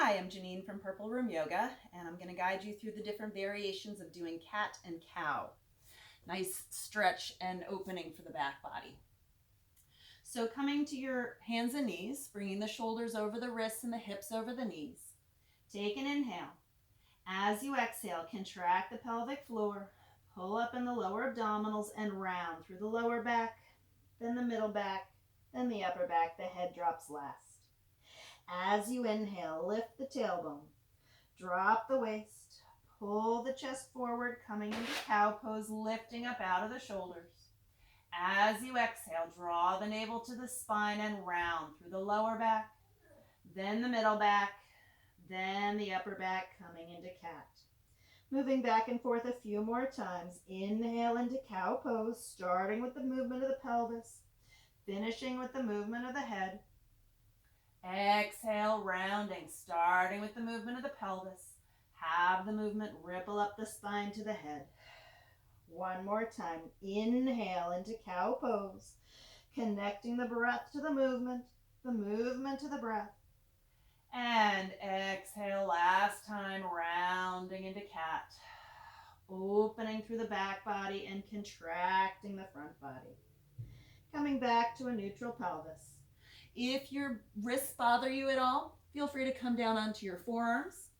Hi, I'm Janine from Purple Room Yoga, and I'm going to guide you through the different variations of doing cat and cow. Nice stretch and opening for the back body. So coming to your hands and knees, bringing the shoulders over the wrists and the hips over the knees. Take an inhale. As you exhale, contract the pelvic floor, pull up in the lower abdominals and round through the lower back, then the middle back, then the upper back. The head drops last. As you inhale, lift the tailbone, drop the waist, pull the chest forward, coming into cow pose, lifting up out of the shoulders. As you exhale, draw the navel to the spine and round through the lower back, then the middle back, then the upper back, coming into cat. Moving back and forth a few more times. Inhale into cow pose, starting with the movement of the pelvis, finishing with the movement of the head. Exhale, rounding, starting with the movement of the pelvis. Have the movement ripple up the spine to the head. One more time. Inhale into cow pose, connecting the breath to the movement to the breath. And exhale, last time, rounding into cat. Opening through the back body and contracting the front body. Coming back to a neutral pelvis. If your wrists bother you at all, feel free to come down onto your forearms.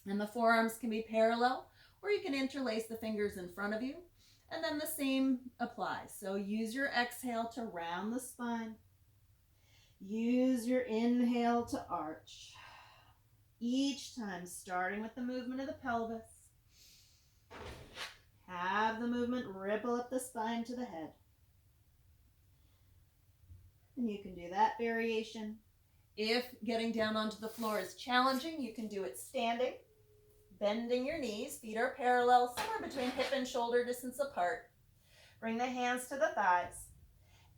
And the forearms can be parallel, or you can interlace the fingers in front of you. And then the same applies. So use your exhale to round the spine. Use your inhale to arch. Each time starting with the movement of the pelvis. Have the movement ripple up the spine to the head. And you can do that variation. If getting down onto the floor is challenging, you can do it standing, bending your knees. Feet are parallel, somewhere between hip and shoulder distance apart. Bring the hands to the thighs.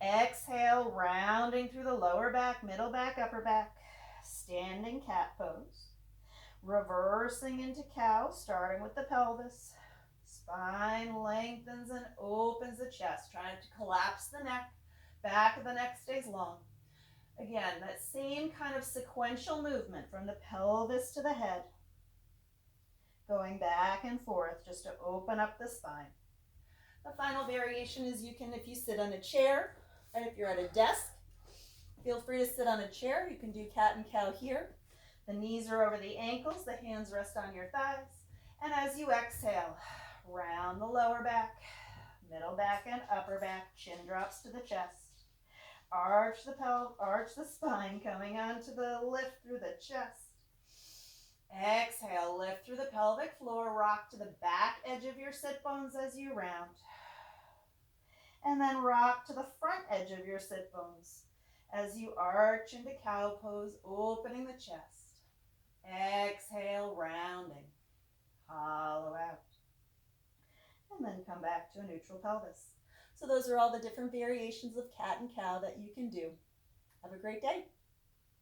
Exhale, rounding through the lower back, middle back, upper back. Standing cat pose. Reversing into cow, starting with the pelvis. Spine lengthens and opens the chest, trying to collapse the neck. Back of the neck stays long. Again, that same kind of sequential movement from the pelvis to the head. Going back and forth just to open up the spine. The final variation is you can, if you sit on a chair, and if you're at a desk, feel free to sit on a chair. You can do cat and cow here. The knees are over the ankles, the hands rest on your thighs. And as you exhale, round the lower back, middle back and upper back, chin drops to the chest. Arch the spine, coming onto the lift through the chest. Exhale, lift through the pelvic floor, rock to the back edge of your sit bones as you round. And then rock to the front edge of your sit bones as you arch into cow pose, opening the chest. Exhale, rounding. Hollow out. And then come back to a neutral pelvis. So those are all the different variations of cat and cow that you can do. Have a great day.